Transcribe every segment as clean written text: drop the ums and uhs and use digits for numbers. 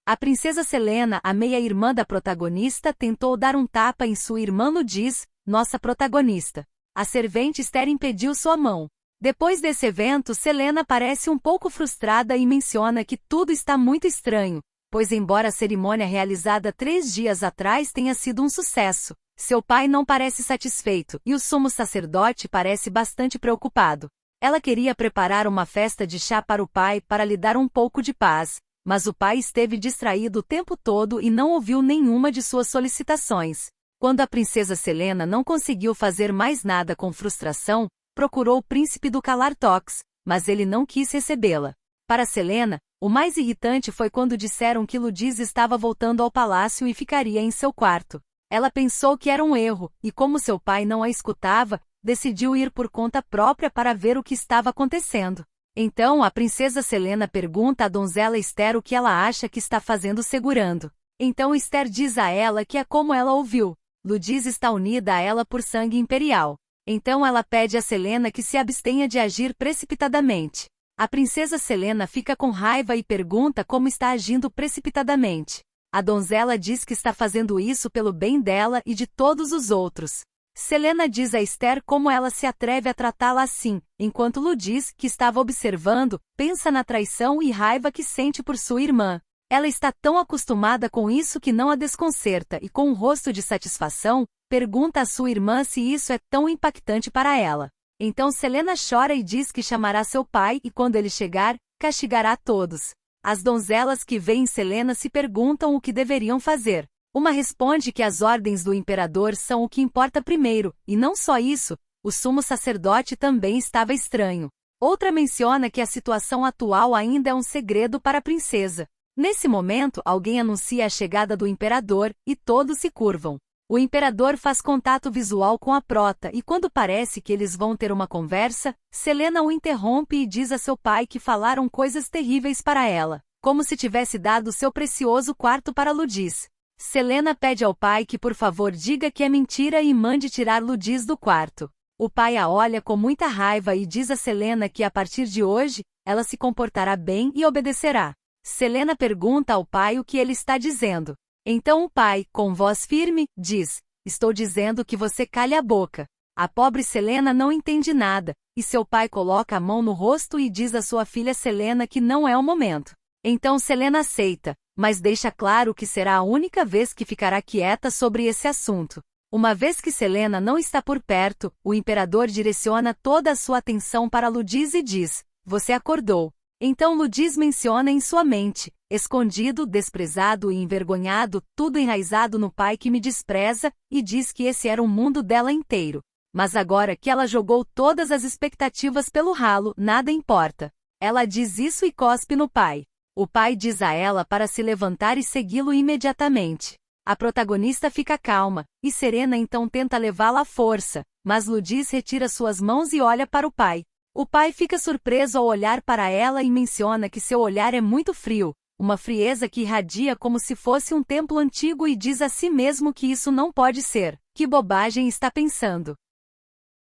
A princesa Selena, a meia-irmã da protagonista, tentou dar um tapa em sua irmã Ludiz, nossa protagonista. A servente Esther impediu sua mão. Depois desse evento, Selena parece um pouco frustrada e menciona que tudo está muito estranho, pois embora a cerimônia realizada 3 dias atrás tenha sido um sucesso, seu pai não parece satisfeito e o sumo sacerdote parece bastante preocupado. Ela queria preparar uma festa de chá para o pai para lhe dar um pouco de paz, mas o pai esteve distraído o tempo todo e não ouviu nenhuma de suas solicitações. Quando a princesa Selena não conseguiu fazer mais nada com frustração, procurou o príncipe do Calartox, mas ele não quis recebê-la. Para Selena, o mais irritante foi quando disseram que Ludiz estava voltando ao palácio e ficaria em seu quarto. Ela pensou que era um erro, e como seu pai não a escutava, decidiu ir por conta própria para ver o que estava acontecendo. Então a princesa Selena pergunta à donzela Esther o que ela acha que está fazendo segurando. Então Esther diz a ela que é como ela ouviu. Ludiz está unida a ela por sangue imperial. Então ela pede a Selena que se abstenha de agir precipitadamente. A princesa Selena fica com raiva e pergunta como está agindo precipitadamente. A donzela diz que está fazendo isso pelo bem dela e de todos os outros. Selena diz a Esther como ela se atreve a tratá-la assim, enquanto Ludiz, que estava observando, pensa na traição e raiva que sente por sua irmã. Ela está tão acostumada com isso que não a desconcerta e com um rosto de satisfação, pergunta a sua irmã se isso é tão impactante para ela. Então Selena chora e diz que chamará seu pai e quando ele chegar, castigará todos. As donzelas que veem Selena se perguntam o que deveriam fazer. Uma responde que as ordens do imperador são o que importa primeiro, e não só isso, o sumo sacerdote também estava estranho. Outra menciona que a situação atual ainda é um segredo para a princesa. Nesse momento, alguém anuncia a chegada do imperador, e todos se curvam. O imperador faz contato visual com a prota e quando parece que eles vão ter uma conversa, Selena o interrompe e diz a seu pai que falaram coisas terríveis para ela, como se tivesse dado seu precioso quarto para Ludiz. Selena pede ao pai que por favor diga que é mentira e mande tirar Ludiz do quarto. O pai a olha com muita raiva e diz a Selena que a partir de hoje, ela se comportará bem e obedecerá. Selena pergunta ao pai o que ele está dizendo. Então o pai, com voz firme, diz: "Estou dizendo que você calhe a boca." A pobre Selena não entende nada, e seu pai coloca a mão no rosto e diz à sua filha Selena que não é o momento. Então Selena aceita, mas deixa claro que será a única vez que ficará quieta sobre esse assunto. Uma vez que Selena não está por perto, o imperador direciona toda a sua atenção para Ludiz e diz: "Você acordou." Então Ludiz menciona em sua mente, escondido, desprezado e envergonhado, tudo enraizado no pai que me despreza, e diz que esse era o mundo dela inteiro. Mas agora que ela jogou todas as expectativas pelo ralo, nada importa. Ela diz isso e cospe no pai. O pai diz a ela para se levantar e segui-lo imediatamente. A protagonista fica calma, e serena então tenta levá-la à força, mas Ludiz retira suas mãos e olha para o pai. O pai fica surpreso ao olhar para ela e menciona que seu olhar é muito frio, uma frieza que irradia como se fosse um templo antigo e diz a si mesmo que isso não pode ser. Que bobagem está pensando?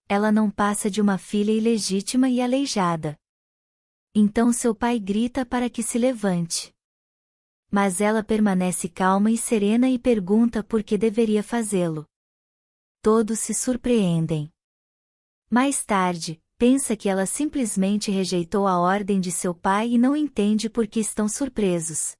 Ela não passa de uma filha ilegítima e aleijada. Então seu pai grita para que se levante. Mas ela permanece calma e serena e pergunta por que deveria fazê-lo. Todos se surpreendem. Mais tarde, pensa que ela simplesmente rejeitou a ordem de seu pai e não entende por que estão surpresos.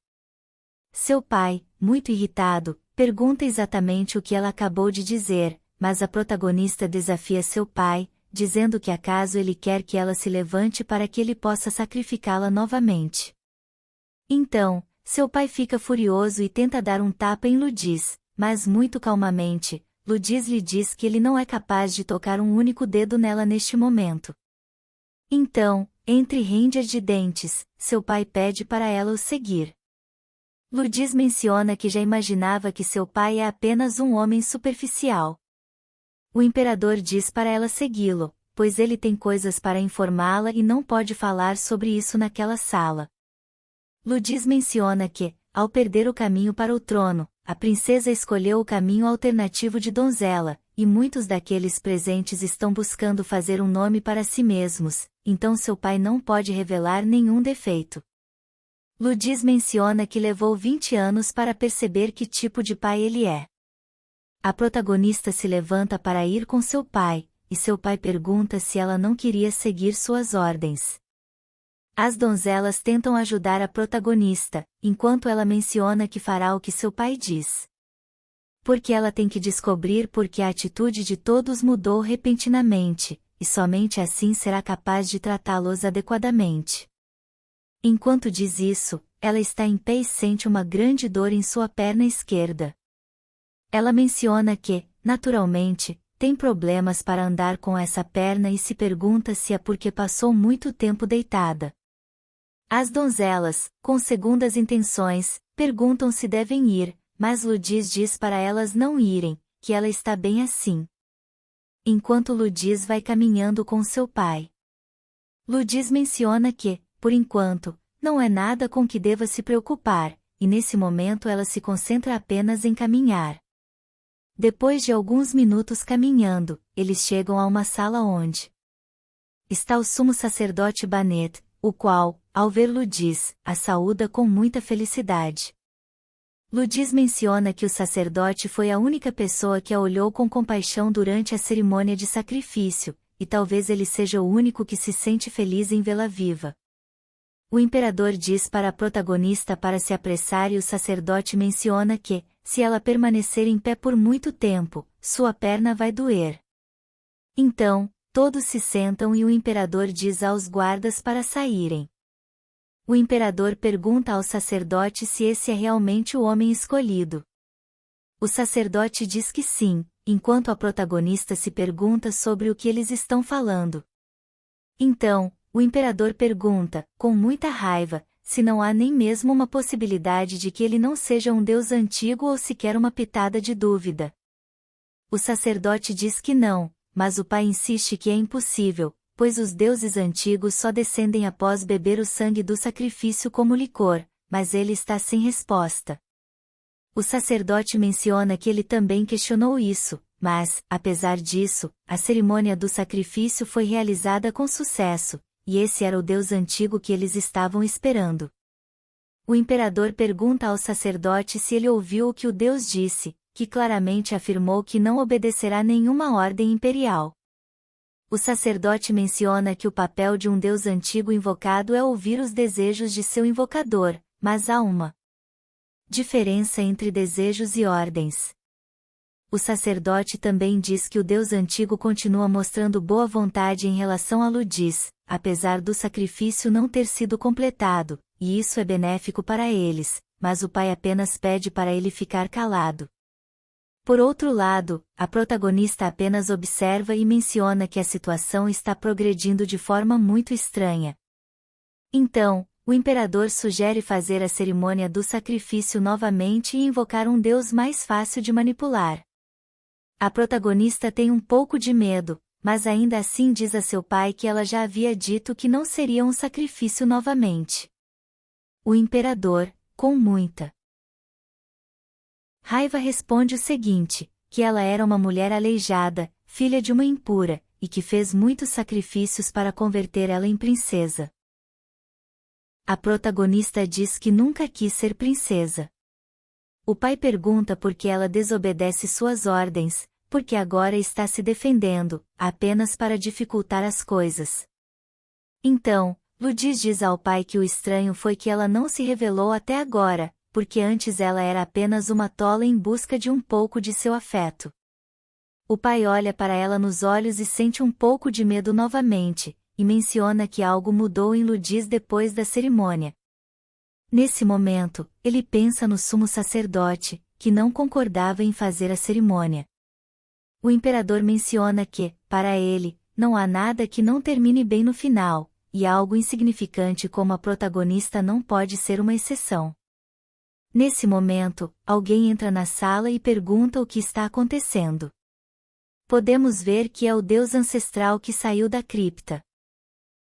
Seu pai, muito irritado, pergunta exatamente o que ela acabou de dizer, mas a protagonista desafia seu pai, dizendo que acaso ele quer que ela se levante para que ele possa sacrificá-la novamente. Então, seu pai fica furioso e tenta dar um tapa em Ludiz, mas muito calmamente, Ludiz lhe diz que ele não é capaz de tocar um único dedo nela neste momento. Então, entre ranger de dentes, seu pai pede para ela o seguir. Ludiz menciona que já imaginava que seu pai é apenas um homem superficial. O imperador diz para ela segui-lo, pois ele tem coisas para informá-la e não pode falar sobre isso naquela sala. Ludiz menciona que, ao perder o caminho para o trono, a princesa escolheu o caminho alternativo de donzela, e muitos daqueles presentes estão buscando fazer um nome para si mesmos, então seu pai não pode revelar nenhum defeito. Ludiz menciona que levou 20 anos para perceber que tipo de pai ele é. A protagonista se levanta para ir com seu pai, e seu pai pergunta se ela não queria seguir suas ordens. As donzelas tentam ajudar a protagonista, enquanto ela menciona que fará o que seu pai diz. Porque ela tem que descobrir por que a atitude de todos mudou repentinamente, e somente assim será capaz de tratá-los adequadamente. Enquanto diz isso, ela está em pé e sente uma grande dor em sua perna esquerda. Ela menciona que, naturalmente, tem problemas para andar com essa perna e se pergunta se é porque passou muito tempo deitada. As donzelas, com segundas intenções, perguntam se devem ir, mas Ludiz diz para elas não irem, que ela está bem assim. Enquanto Ludiz vai caminhando com seu pai. Ludiz menciona que, por enquanto, não é nada com que deva se preocupar, e nesse momento ela se concentra apenas em caminhar. Depois de alguns minutos caminhando, eles chegam a uma sala onde está o sumo sacerdote Banet, o qual, ao ver Ludiz, a saúda com muita felicidade. Ludiz menciona que o sacerdote foi a única pessoa que a olhou com compaixão durante a cerimônia de sacrifício, e talvez ele seja o único que se sente feliz em vê-la viva. O imperador diz para a protagonista para se apressar e o sacerdote menciona que, se ela permanecer em pé por muito tempo, sua perna vai doer. Então, todos se sentam e o imperador diz aos guardas para saírem. O imperador pergunta ao sacerdote se esse é realmente o homem escolhido. O sacerdote diz que sim, enquanto a protagonista se pergunta sobre o que eles estão falando. Então, o imperador pergunta, com muita raiva, se não há nem mesmo uma possibilidade de que ele não seja um deus antigo ou sequer uma pitada de dúvida. O sacerdote diz que não, mas o pai insiste que é impossível, pois os deuses antigos só descendem após beber o sangue do sacrifício como licor, mas ele está sem resposta. O sacerdote menciona que ele também questionou isso, mas, apesar disso, a cerimônia do sacrifício foi realizada com sucesso, e esse era o deus antigo que eles estavam esperando. O imperador pergunta ao sacerdote se ele ouviu o que o deus disse, que claramente afirmou que não obedecerá nenhuma ordem imperial. O sacerdote menciona que o papel de um deus antigo invocado é ouvir os desejos de seu invocador, mas há uma diferença entre desejos e ordens. O sacerdote também diz que o deus antigo continua mostrando boa vontade em relação a Ludiz, apesar do sacrifício não ter sido completado, e isso é benéfico para eles, mas o pai apenas pede para ele ficar calado. Por outro lado, a protagonista apenas observa e menciona que a situação está progredindo de forma muito estranha. Então, o imperador sugere fazer a cerimônia do sacrifício novamente e invocar um deus mais fácil de manipular. A protagonista tem um pouco de medo, mas ainda assim diz a seu pai que ela já havia dito que não seria um sacrifício novamente. O imperador, com muita raiva, responde o seguinte, que ela era uma mulher aleijada, filha de uma impura, e que fez muitos sacrifícios para converter ela em princesa. A protagonista diz que nunca quis ser princesa. O pai pergunta por que ela desobedece suas ordens, porque agora está se defendendo, apenas para dificultar as coisas. Então, Ludiz diz ao pai que o estranho foi que ela não se revelou até agora, porque antes ela era apenas uma tola em busca de um pouco de seu afeto. O pai olha para ela nos olhos e sente um pouco de medo novamente, e menciona que algo mudou em Ludiz depois da cerimônia. Nesse momento, ele pensa no sumo sacerdote, que não concordava em fazer a cerimônia. O imperador menciona que, para ele, não há nada que não termine bem no final, e algo insignificante como a protagonista não pode ser uma exceção. Nesse momento, alguém entra na sala e pergunta o que está acontecendo. Podemos ver que é o deus ancestral que saiu da cripta.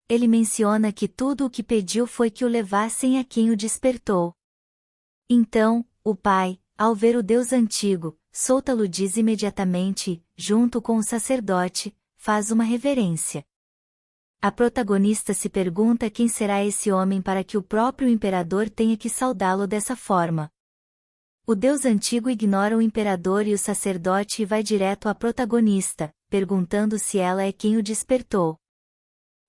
Ele menciona que tudo o que pediu foi que o levassem a quem o despertou. Então, o pai, ao ver o deus antigo, solta Ludiz imediatamente e, junto com o sacerdote, faz uma reverência. A protagonista se pergunta quem será esse homem para que o próprio imperador tenha que saudá-lo dessa forma. O deus antigo ignora o imperador e o sacerdote e vai direto à protagonista, perguntando se ela é quem o despertou.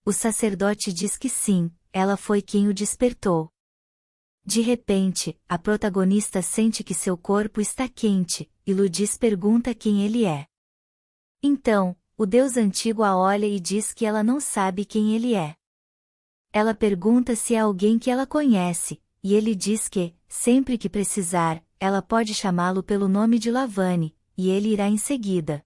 O sacerdote diz que sim, ela foi quem o despertou. De repente, a protagonista sente que seu corpo está quente, e Ludis pergunta quem ele é. Então, o deus antigo a olha e diz que ela não sabe quem ele é. Ela pergunta se é alguém que ela conhece, e ele diz que, sempre que precisar, ela pode chamá-lo pelo nome de Lavani, e ele irá em seguida.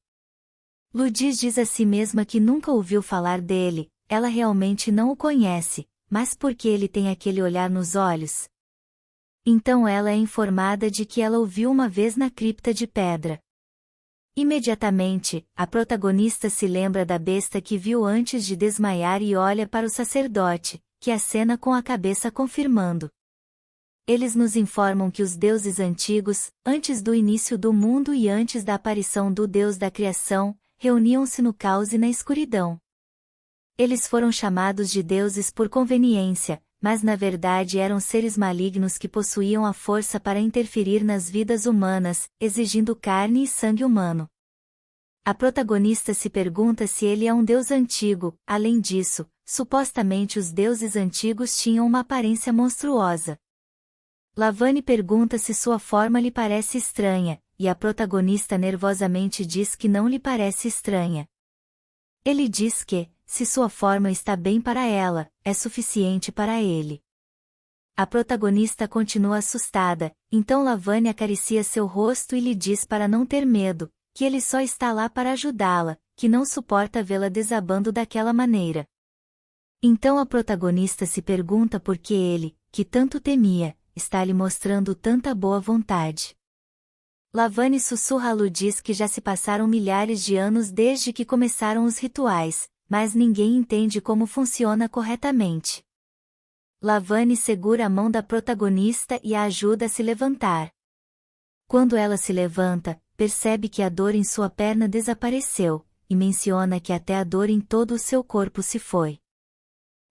Ludis diz a si mesma que nunca ouviu falar dele, ela realmente não o conhece, mas porque ele tem aquele olhar nos olhos. Então ela é informada de que ela ouviu uma vez na cripta de pedra. Imediatamente, a protagonista se lembra da besta que viu antes de desmaiar e olha para o sacerdote, que acena com a cabeça confirmando. Eles nos informam que os deuses antigos, antes do início do mundo e antes da aparição do Deus da criação, reuniam-se no caos e na escuridão. Eles foram chamados de deuses por conveniência, mas na verdade eram seres malignos que possuíam a força para interferir nas vidas humanas, exigindo carne e sangue humano. A protagonista se pergunta se ele é um deus antigo. Além disso, supostamente os deuses antigos tinham uma aparência monstruosa. Lavani pergunta se sua forma lhe parece estranha, e a protagonista nervosamente diz que não lhe parece estranha. Ele diz que, se sua forma está bem para ela, é suficiente para ele. A protagonista continua assustada, então Lavani acaricia seu rosto e lhe diz para não ter medo, que ele só está lá para ajudá-la, que não suporta vê-la desabando daquela maneira. Então a protagonista se pergunta por que ele, que tanto temia, está lhe mostrando tanta boa vontade. Lavani sussurra a Ludis que já se passaram milhares de anos desde que começaram os rituais, mas ninguém entende como funciona corretamente. Lavani segura a mão da protagonista e a ajuda a se levantar. Quando ela se levanta, percebe que a dor em sua perna desapareceu, e menciona que até a dor em todo o seu corpo se foi.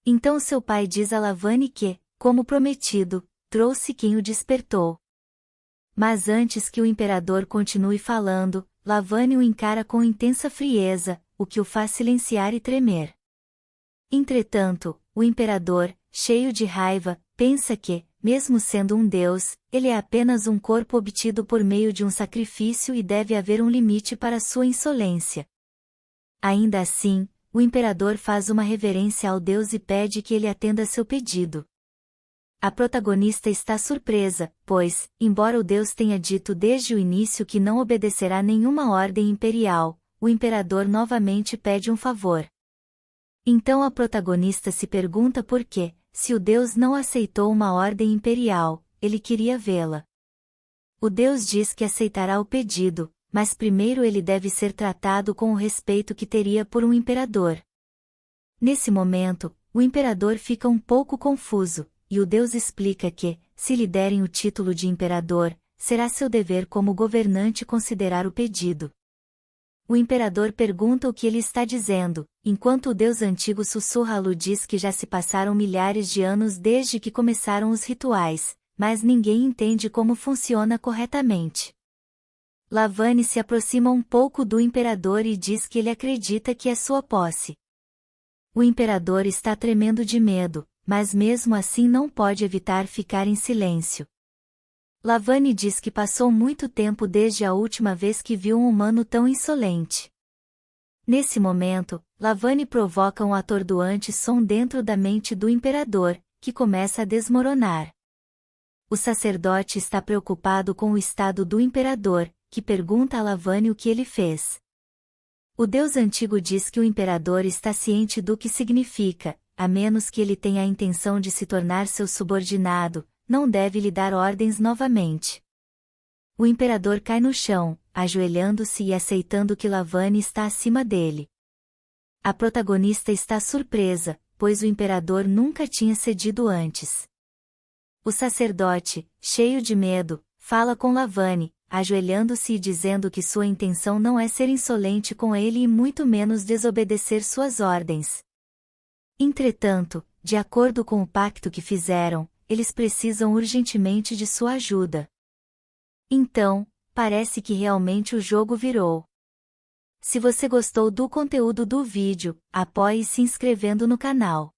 Então seu pai diz a Lavani que, como prometido, trouxe quem o despertou. Mas antes que o imperador continue falando, Lavani o encara com intensa frieza, o que o faz silenciar e tremer. Entretanto, o imperador, cheio de raiva, pensa que, mesmo sendo um deus, ele é apenas um corpo obtido por meio de um sacrifício e deve haver um limite para sua insolência. Ainda assim, o imperador faz uma reverência ao deus e pede que ele atenda seu pedido. A protagonista está surpresa, pois, embora o deus tenha dito desde o início que não obedecerá nenhuma ordem imperial, o imperador novamente pede um favor. Então a protagonista se pergunta por que, se o deus não aceitou uma ordem imperial, ele queria vê-la. O deus diz que aceitará o pedido, mas primeiro ele deve ser tratado com o respeito que teria por um imperador. Nesse momento, o imperador fica um pouco confuso, e o deus explica que, se lhe derem o título de imperador, será seu dever como governante considerar o pedido. O imperador pergunta o que ele está dizendo, enquanto o deus antigo sussurra a Ludis que já se passaram milhares de anos desde que começaram os rituais, mas ninguém entende como funciona corretamente. Lavani se aproxima um pouco do imperador e diz que ele acredita que é sua posse. O imperador está tremendo de medo, mas mesmo assim não pode evitar ficar em silêncio. Lavani diz que passou muito tempo desde a última vez que viu um humano tão insolente. Nesse momento, Lavani provoca um atordoante som dentro da mente do imperador, que começa a desmoronar. O sacerdote está preocupado com o estado do imperador, que pergunta a Lavani o que ele fez. O deus antigo diz que o imperador está ciente do que significa, a menos que ele tenha a intenção de se tornar seu subordinado, não deve lhe dar ordens novamente. O imperador cai no chão, ajoelhando-se e aceitando que Lavani está acima dele. A protagonista está surpresa, pois o imperador nunca tinha cedido antes. O sacerdote, cheio de medo, fala com Lavani, ajoelhando-se e dizendo que sua intenção não é ser insolente com ele e muito menos desobedecer suas ordens. Entretanto, de acordo com o pacto que fizeram, eles precisam urgentemente de sua ajuda. Então, parece que realmente o jogo virou. Se você gostou do conteúdo do vídeo, apoie se inscrevendo no canal.